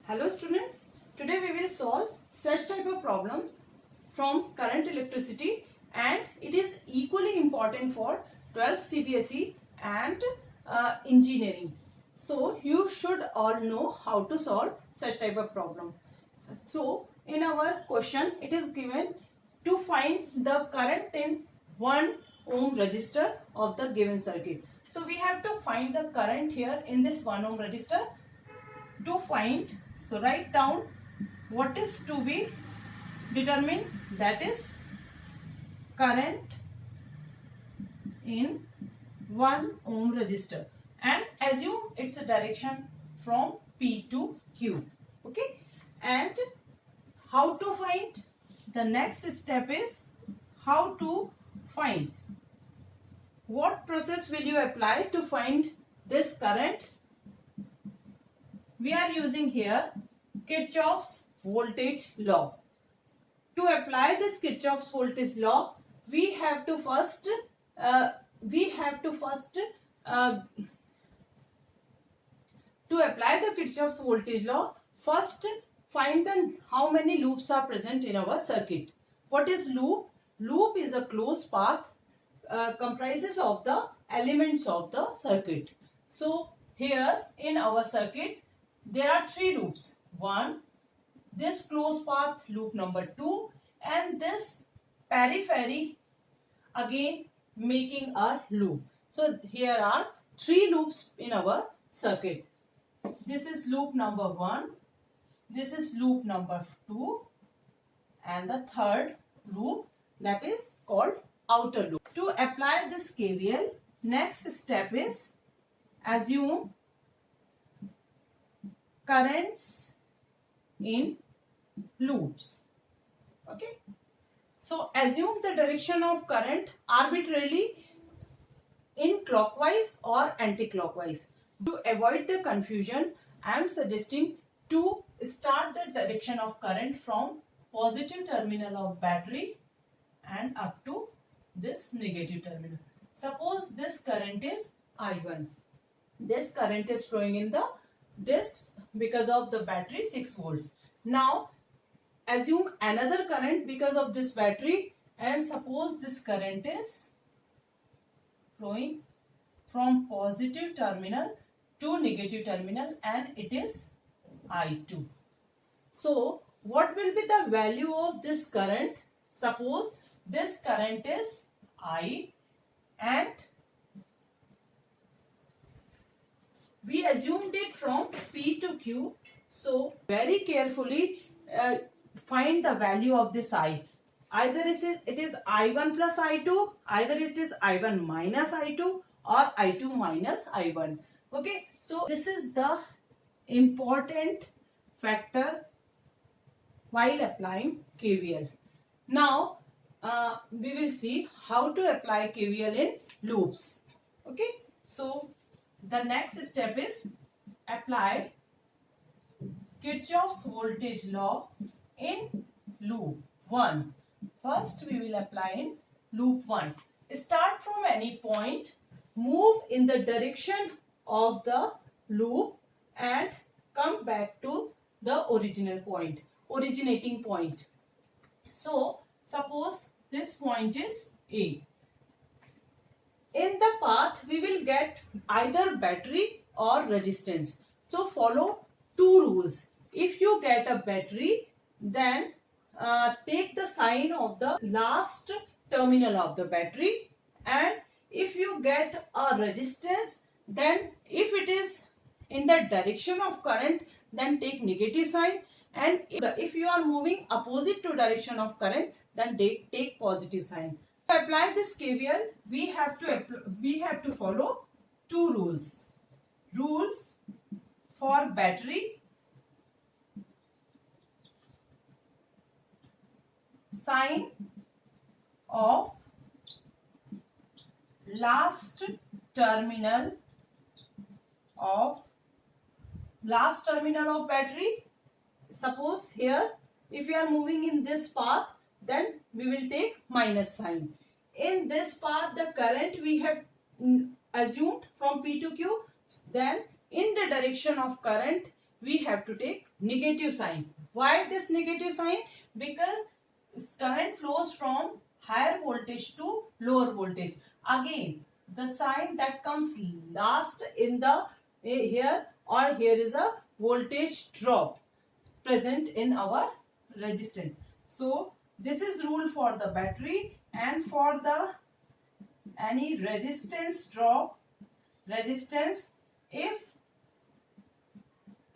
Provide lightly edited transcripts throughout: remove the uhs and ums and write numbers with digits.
Hello students, today we will solve such type of problem from current electricity, and it is equally important for 12th CBSE and engineering. So you should all know how to solve such type of problem. So in our question it is given to find the current in 1 ohm resistor of the given circuit. So we have to find the current here in this 1 ohm resistor. To find, so write down what is to be determined, that is current in 1 ohm resistor, and assume its direction from P to Q. Okay, and how to find? The next step is how to find. What process will you apply to find this current? We are using here Kirchhoff's voltage law. To apply this Kirchhoff's voltage law, we have to first to apply the Kirchhoff's voltage law, first find the how many loops are present in our circuit. What is loop? Loop is a closed path comprises of the elements of the circuit. So here in our circuit there are 3 loops. One, this closed path loop number 2, and this periphery again making a loop. So here are 3 loops in our circuit. This is loop number 1, this is loop number 2, and the third loop, that is called outer loop. To apply this KVL, next step is assume currents in loops. Okay, so assume the direction of current arbitrarily in clockwise or anti-clockwise. To avoid the confusion, I am suggesting to start the direction of current from positive terminal of battery and up to this negative terminal. Suppose this current is I1. This current is flowing in this because of the battery 6 volts. Now assume another current because of this battery, and suppose this current is flowing from positive terminal to negative terminal, and it is I2. So what will be the value of this current? Suppose this current is I, and we assumed it from P to Q. So very carefully find the value of this I. Either it is I1 plus I2, either it is I1 minus I2, or I2 minus I1. Okay, so this is the important factor while applying KVL. Now we will see how to apply KVL in loops. Okay, so the next step is apply Kirchhoff's voltage law in loop 1. First we will apply in loop 1. Start from any point, move in the direction of the loop, and come back to the originating point. So suppose this point is A. In the path we will get either battery or resistance. So follow 2 rules. If you get a battery, then take the sign of the last terminal of the battery, and if you get a resistance, then if it is in the direction of current, then take negative sign, and if you are moving opposite to direction of current, then take positive sign. To apply this KVL, we have to follow 2 rules. Rules for battery: sign of last terminal of battery. Suppose here if we are moving in this path, then we will take minus sign. In this path the current we have assumed from P to Q, then in the direction of current we have to take negative sign. Why this negative sign? Because current flows from higher voltage to lower voltage. Again, the sign that comes last in the here, or here is a voltage drop present in our resistance. So this is rule for the battery, and for the any resistance drop, resistance, if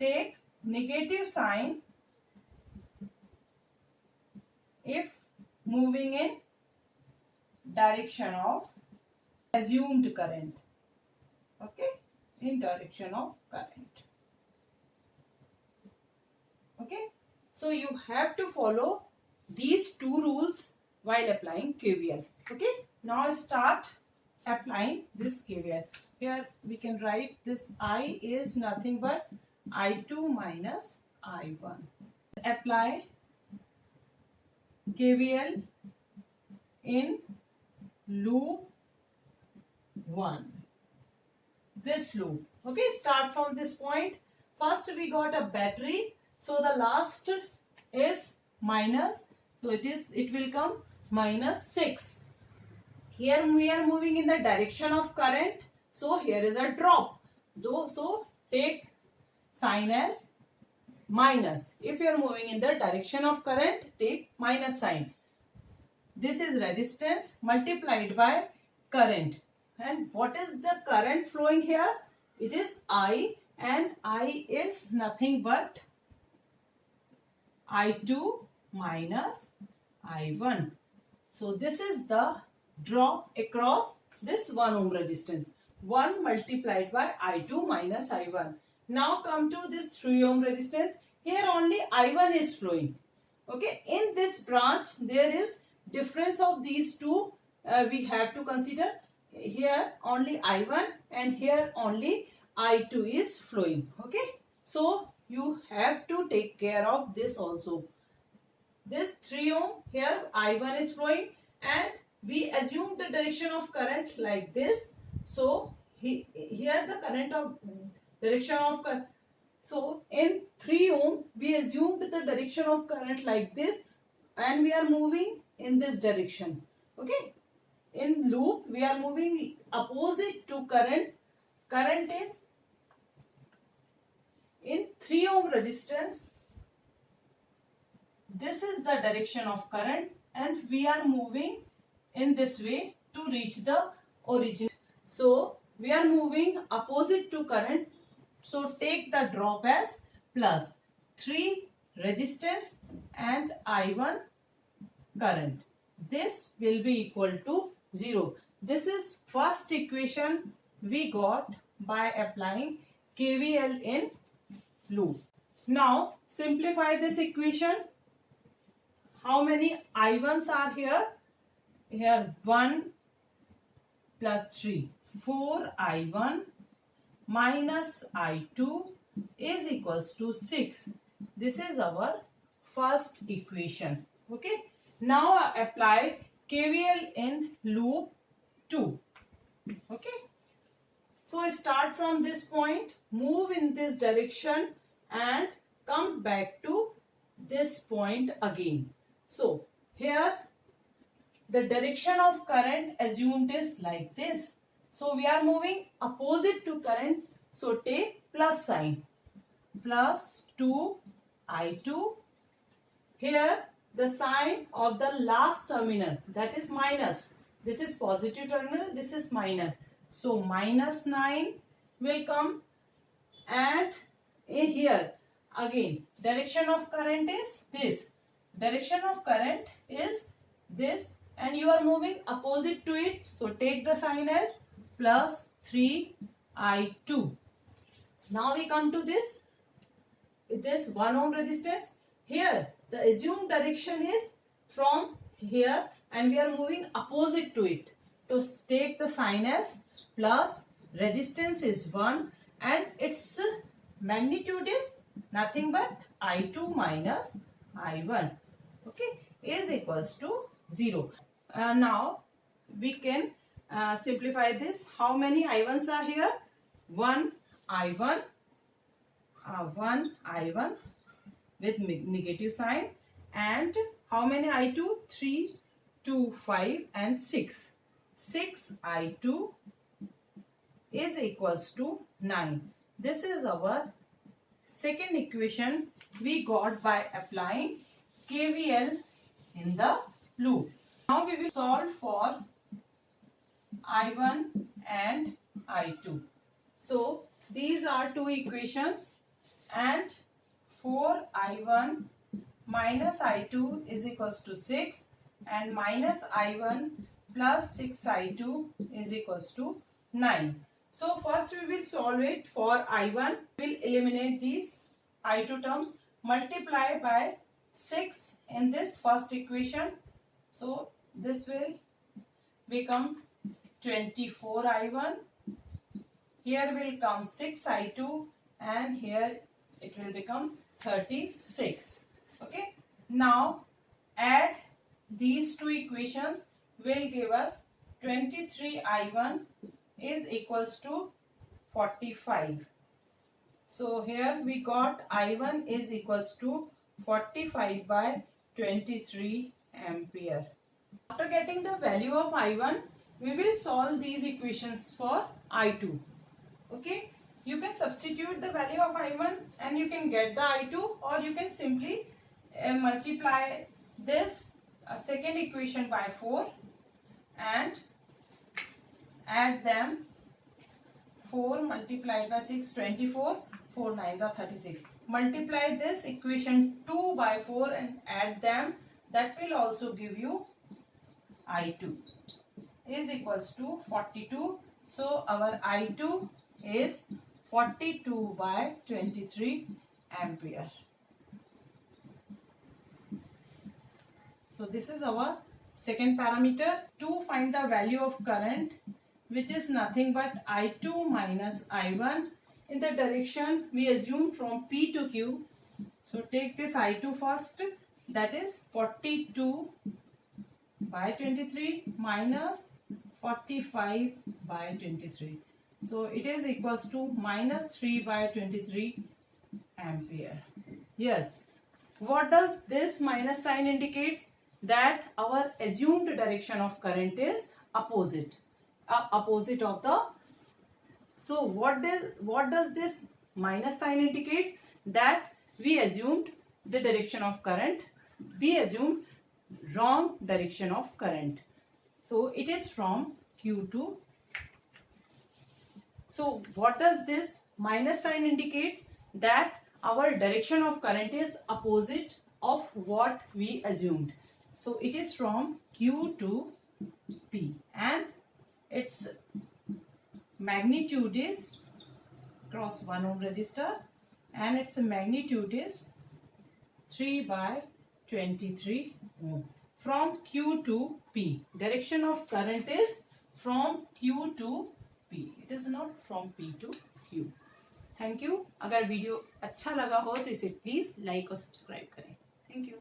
take negative sign if moving in direction of assumed current. Okay, in direction of current. Okay, so you have to follow these two rules while applying KVL. Okay, now start applying this KVL. Here we can write this I is nothing but I2 minus I1. Apply KVL in loop 1. This loop. Okay, start from this point. First we got a battery, so the last is minus, so it will come minus 6. Here we are moving in the direction of current, so here is a drop. So take sign as minus. If you are moving in the direction of current, take minus sign. This is resistance multiplied by current. And what is the current flowing here? It is I, and I is nothing but I2 minus I1. So this is the drop across this 1 ohm resistance. 1 multiplied by I2 minus I1. Now come to this 3 ohm resistance. Here only I1 is flowing. Okay, in this branch there is difference of these two we have to consider. Here only I1 and here only I2 is flowing. Okay, so you have to take care of this also. This 3 ohm, here I1 is flowing, and we assume the direction of current like this. So here the current of direction of current. So in 3 ohm we assumed the direction of current like this, and we are moving in this direction. Okay, in loop we are moving opposite to current. Current is in 3 ohm resistance. This is the direction of current, and we are moving in this way to reach the origin. So we are moving opposite to current. So take the drop as plus 3 resistance and I1 current. This will be equal to 0. This is first equation we got by applying KVL in loop. Now simplify this equation. How many I1s are here? Here 1 plus 3, 4 I1 minus I2 is equals to 6. This is our first equation. Okay. Now apply KVL in loop 2. Okay. So start from this point, move in this direction and come back to this point again. So here the direction of current assumed is like this. So we are moving opposite to current. So take plus sign. Plus 2 I2. Here the sign of the last terminal, that is minus. This is positive terminal, this is minus. So minus 9 will come, and in here again direction of current is this. Direction of current is this, and you are moving opposite to it. So take the sign as plus 3 I2. Now we come to this 1 ohm resistance. Here the assumed direction is from here, and we are moving opposite to it. To take the sign as plus, resistance is 1, and its magnitude is nothing but I2 minus I1. Okay, is equals to 0. Now we can simplify this. How many I1s are here? 1 I1 1 I1 with negative sign, and how many I2? 3, 2, 5 and 6. 6 I2 is equals to 9. This is our second equation we got by applying KVL in the loop. Now we will solve for I1 and I2. So these are two equations, and 4I1 minus I2 is equals to 6, and minus I1 plus 6I2 is equals to 9. So first we will solve it for I1. We will eliminate these I2 terms, multiply by 6 in this first equation. So this will become 24 I1. Here will come 6 I2, and here it will become 36. Okay. Now add these two equations will give us 23 I1 is equals to 45. So here we got I1 is equals to 45 by 23 ampere. After getting the value of I1, we will solve these equations for I2. Okay, you can substitute the value of I1 and you can get the I2, or you can simply multiply this second equation by 4 and add them. 4 multiplied by 6, 24, 4 9s are 36. Multiply this equation 2 by 4 and add them. That will also give you I2 is equals to 42. So our I2 is 42 by 23 ampere. So this is our second parameter. To find the value of current, which is nothing but I2 minus I1 in the direction we assume from P to Q. So take this I2 first, that is 42 by 23 minus 45 by 23. So it is equals to minus 3 by 23 ampere. Yes. What does this minus sign indicates? That our assumed direction of current is opposite. Opposite of the. So what does this minus sign indicates? That we assumed the direction of current. We assumed wrong direction of current. So it is from Q to. So what does this minus sign indicates? That our direction of current is opposite of what we assumed. So it is from Q to P, and its magnitude is cross 1 ohm resistor, and its magnitude is 3 by 23 ohm. From Q to P, direction of current is from Q to P. It is not from P to Q. Thank you. अगर video अच्छा लगा हो तो इसे please like और subscribe करें. Thank you.